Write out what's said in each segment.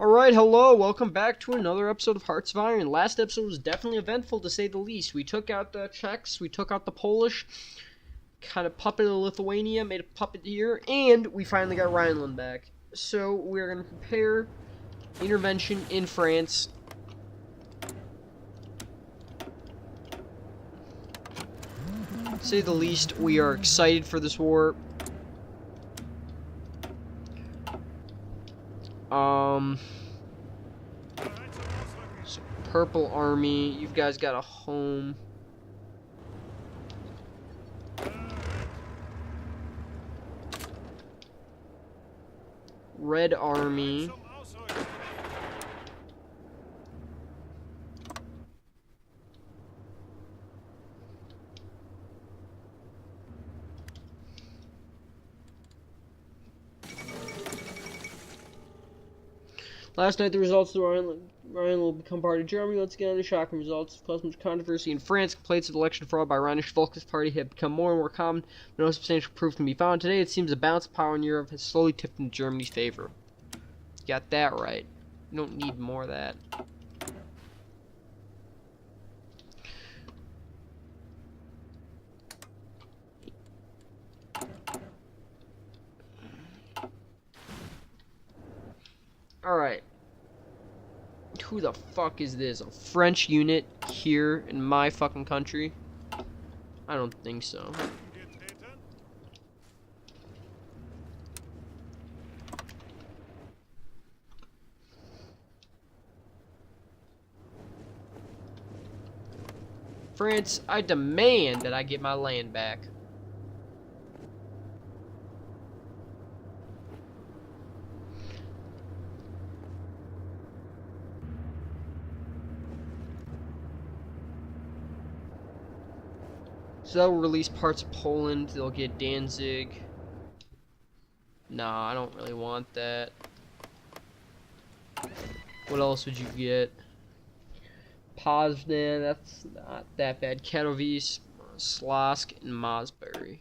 Alright, hello, welcome back to another episode of Hearts of Iron. Last episode was definitely eventful, to say the least. We took out the Czechs, we took out the Polish, kind of puppeted Lithuania, made a puppet here, and we finally got Rhineland back. So, we're going to prepare intervention in France. To say the least, we are excited for this war. So Purple Army, you guys got a home. Red Army. Last night, the results of the Rhine will become part of Germany once again. The shocking results caused much controversy in France. Complaints of election fraud by Rhinish Volkist Party have become more and more common, but no substantial proof can be found. Today, it seems the balance of power in Europe has slowly tipped in Germany's favor. You got that right. You don't need more of that. Alright. Who the fuck is this? A French unit here in my fucking country? I don't think so. France, I demand that I get my land back. So they'll release parts of Poland, they'll get Danzig. Nah, I don't really want that. What else would you get? Poznan, that's not that bad. Katowice, Slask, and Mosbury.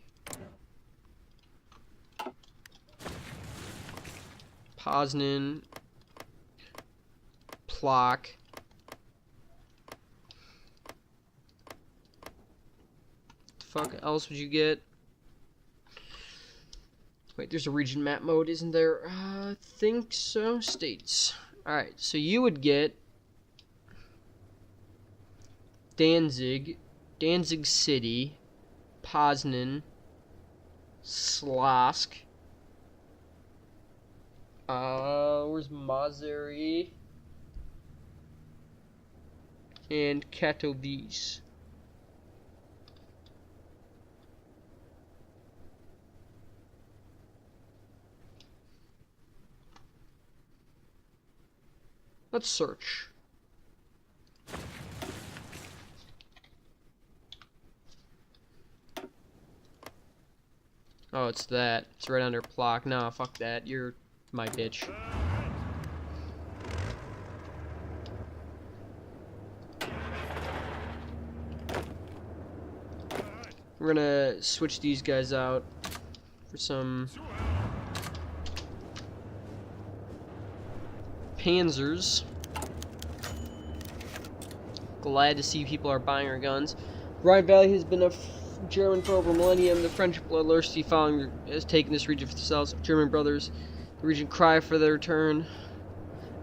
Poznan, Plock. Fuck else would you get? Wait, there's a region map mode, isn't there? I think so. States. Alright, so you would get Danzig, Danzig City, Poznan, Slask. Where's Mosbury? And Katowice. Let's search. Oh, it's that. It's right under Plock. Nah, fuck that. You're my bitch. We're gonna switch these guys out for some Panzers. Glad to see people are buying our guns. Rhine Valley has been a German for over a millennium. The French bloodthirsty following has taken this region for themselves. German brothers, the region cry for their return.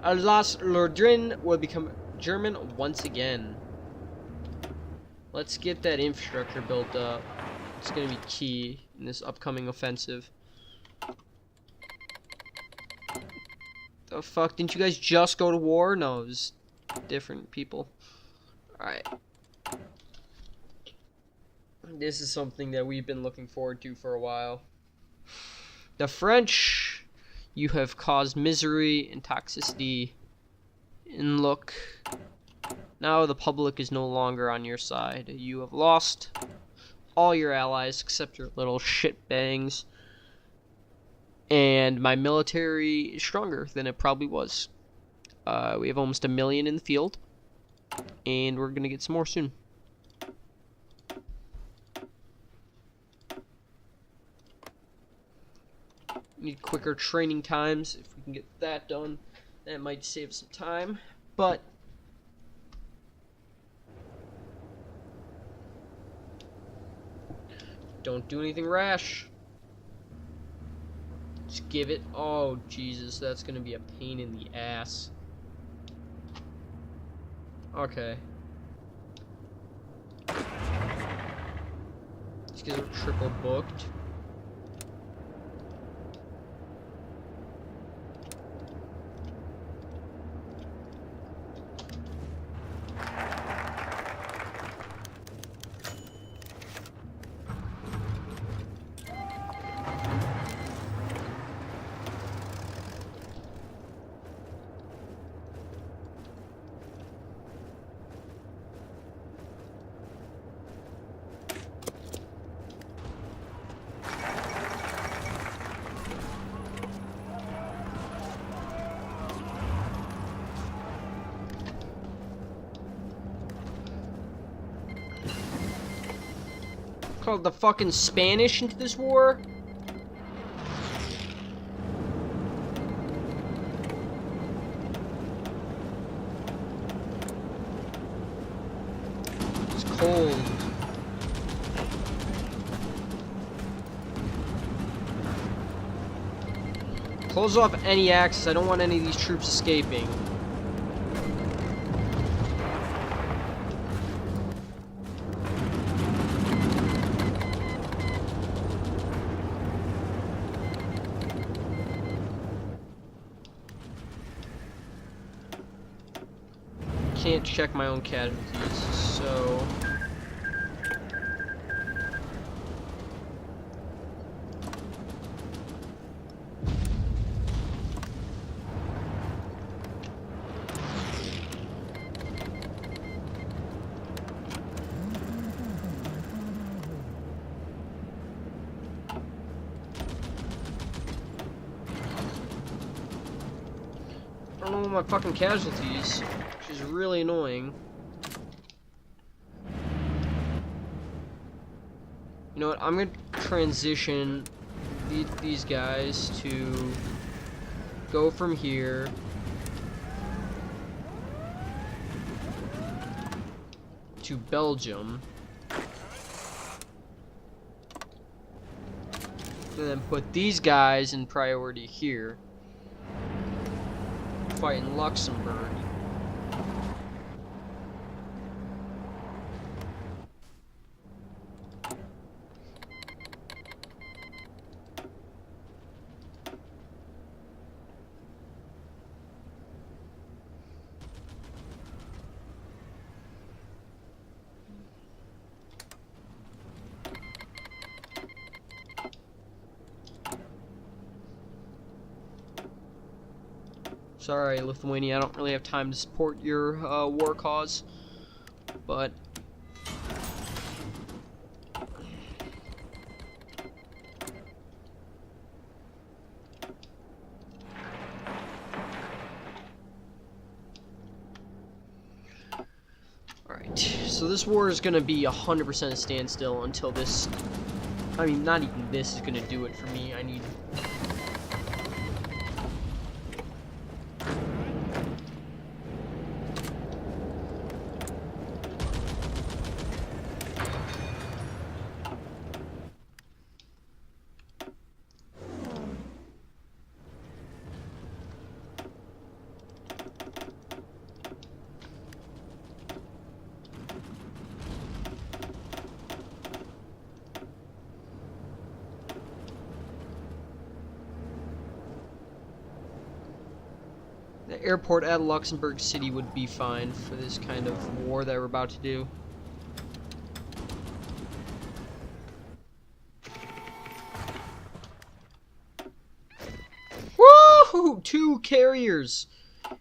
Alsace-Lorraine will become German once again. Let's get that infrastructure built up. It's gonna be key in this upcoming offensive. The fuck? Didn't you guys just go to war? No, it was different people. Alright. This is something that we've been looking forward to for a while. The French, you have caused misery and toxicity. And look, now the public is no longer on your side. You have lost all your allies except your little shitbangs. And my military is stronger than it probably was. We have almost 1 million in the field. And we're going to get some more soon. Need quicker training times if we can get that done. That might save some time, but don't do anything rash. Just give it. Oh, Jesus, that's gonna be a pain in the ass. Okay. These guys are triple booked. Called the fucking Spanish into this war? It's cold. Close off any access. I don't want any of these troops escaping. Can't check my own casualties, so I don't know my fucking casualties, which is really annoying. You know what? I'm gonna transition these guys to go from here to Belgium, and then put these guys in priority here. Fight in Luxembourg. Sorry, Lithuania, I don't really have time to support your war cause, but alright, so this war is going to be 100% a standstill until this, I mean, not even this is going to do it for me. I need the airport at Luxembourg City would be fine for this kind of war that we're about to do. Woohoo! 2 carriers!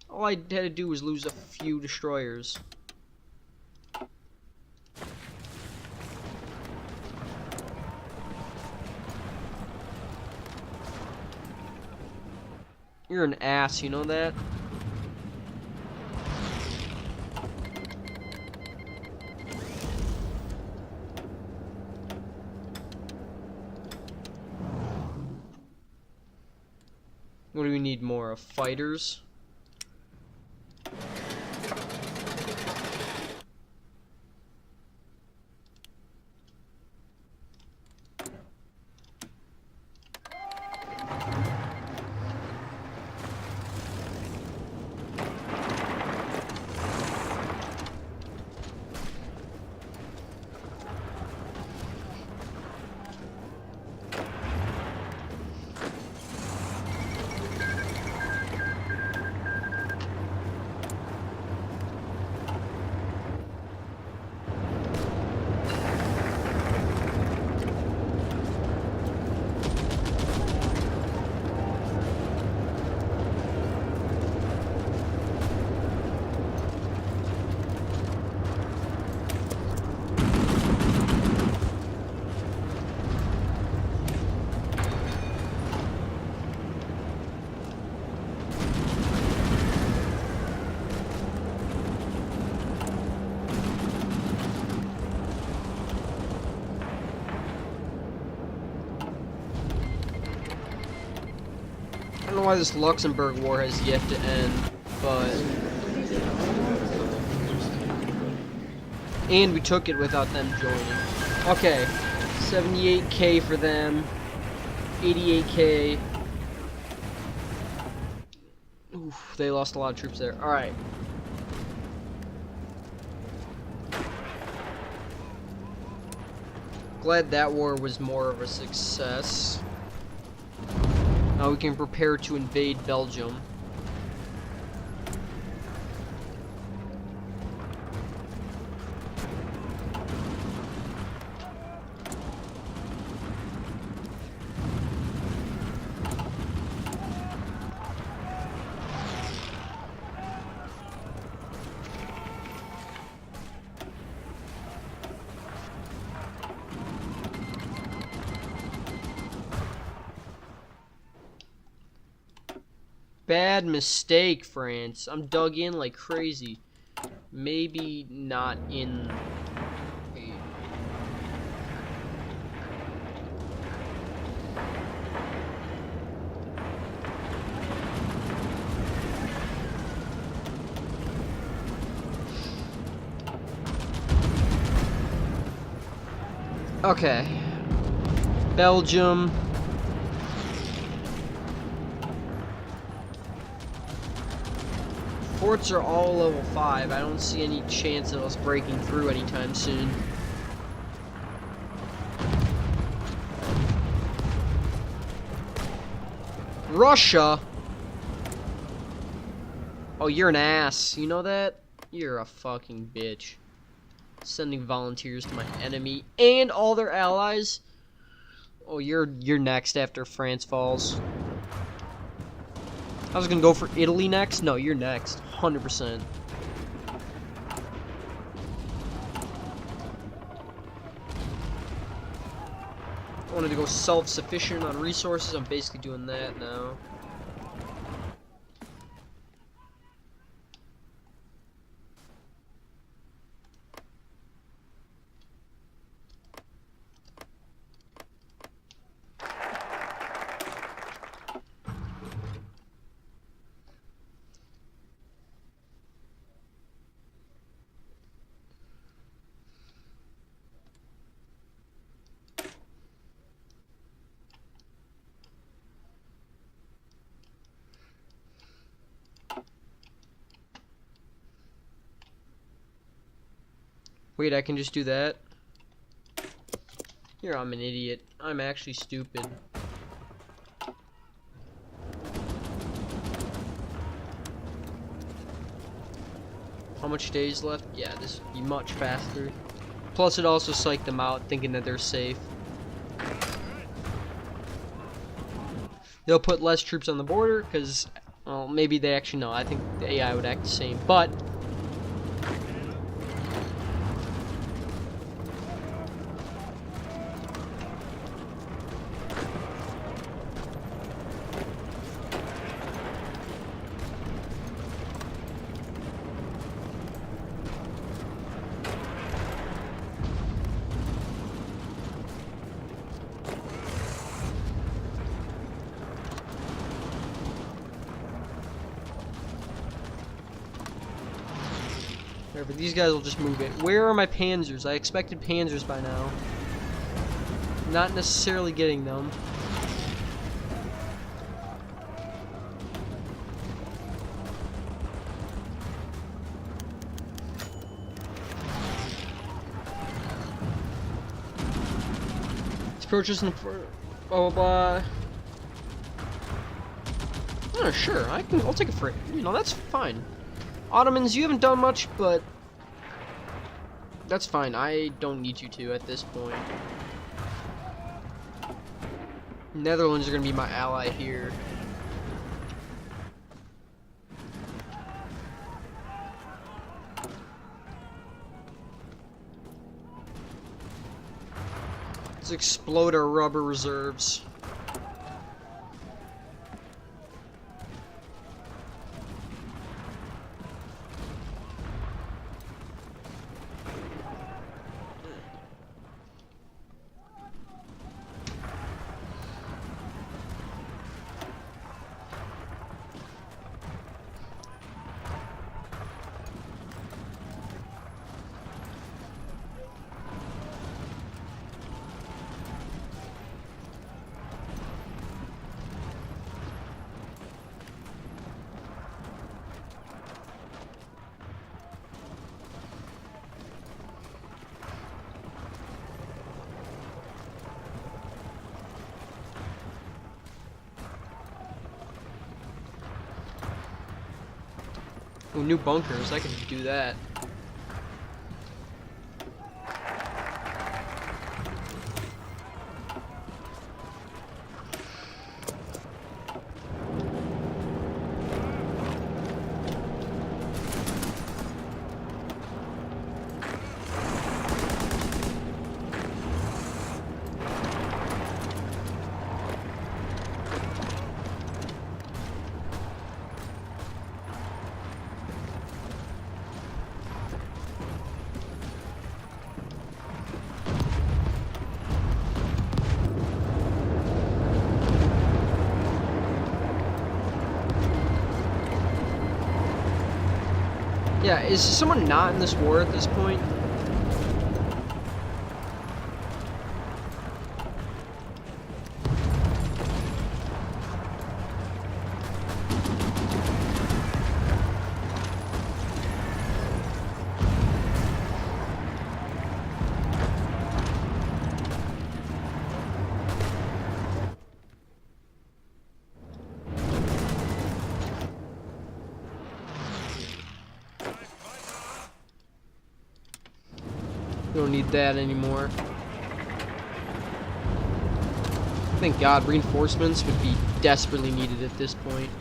All I had to do was lose a few destroyers. You're an ass, you know that? What do we need more of? Fighters? why this Luxembourg War has yet to end, but... And we took it without them joining. Okay, 78k for them, 88k. Oof, they lost a lot of troops there. Alright. Glad that war was more of a success. Now we can prepare to invade Belgium. Bad mistake, France. I'm dug in like crazy. Maybe not in... Okay. Belgium. Forts are all level 5. I don't see any chance of us breaking through anytime soon. Russia? Oh, you're an ass. You know that? You're a fucking bitch. Sending volunteers to my enemy and all their allies. Oh, you're next after France falls. I was gonna go for Italy next. No, you're next. 100%. I wanted to go self-sufficient on resources. I'm basically doing that now. Wait, I can just do that? Here, I'm an idiot. I'm actually stupid. How much days left? Yeah, this would be much faster. Plus, it also psyched them out, thinking that they're safe. They'll put less troops on the border, because, well, maybe they actually know. I think the AI would act the same, but... But these guys will just move it. Where are my panzers? I expected panzers by now. Not necessarily getting them. Let's purchase them for blah blah blah. Oh, sure, I'll take it for, you know, that's fine. Ottomans, you haven't done much, but that's fine. I don't need you to at this point. Netherlands are going to be my ally here. Let's explode our rubber reserves. Ooh, new bunkers. I can do that. Yeah, is someone not in this war at this point? We don't need that anymore. Thank God, reinforcements would be desperately needed at this point.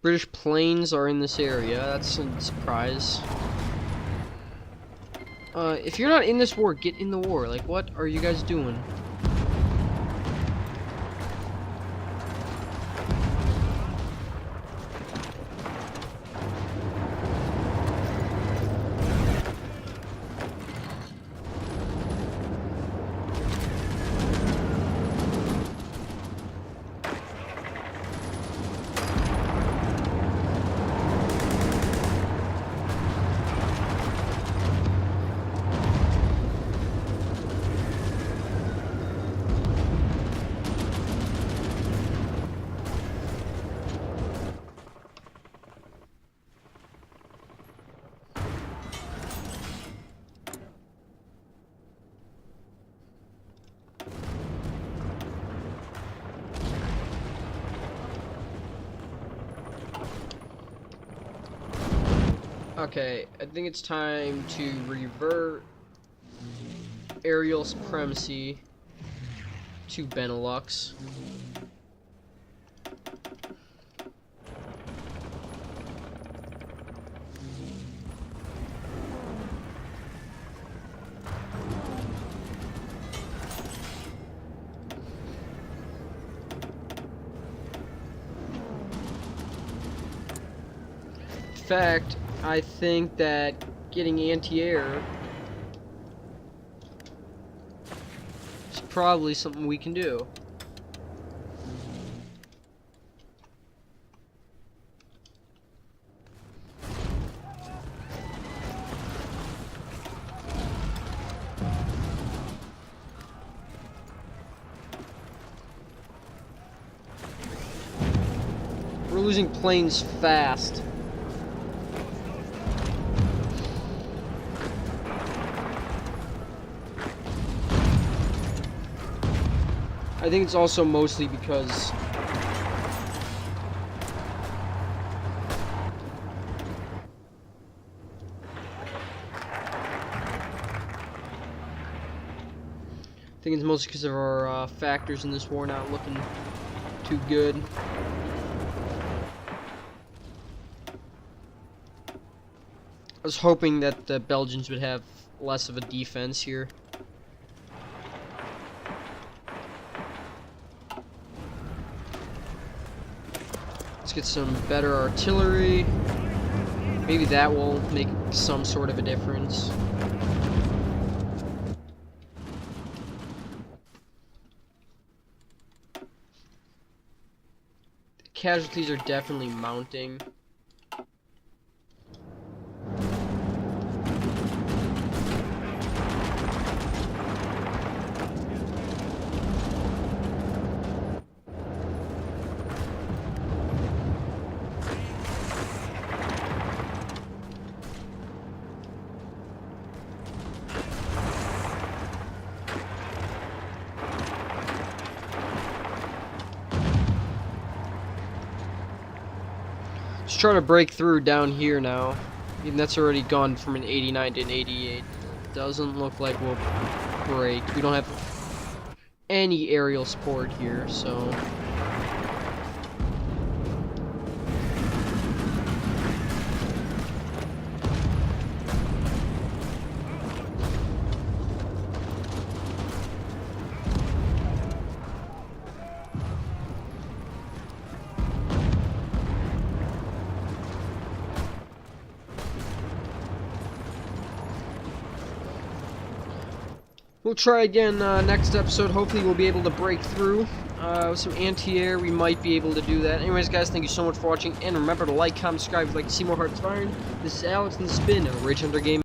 British planes are in this area. That's a surprise. If you're not in this war, get in the war. Like, what are you guys doing? Okay, I think it's time to revert aerial supremacy to Benelux. In fact, I think that getting anti-air is probably something we can do. We're losing planes fast. I think it's also mostly because of our factors in this war not looking too good. I was hoping that the Belgians would have less of a defense here. Let's get some better artillery. Maybe that will make some sort of a difference. casualties are definitely mounting. Let's try to break through down here now. I mean, that's already gone from an 89 to an 88. Doesn't look like we'll break. We don't have any aerial support here, so... We'll try again next episode. Hopefully we'll be able to break through with some anti-air. We might be able to do that. Anyways, guys, thank you so much for watching. And remember to like, comment, subscribe if you'd like to see more Hearts of Iron. This is Alex, and this has been Rage Hunter Game.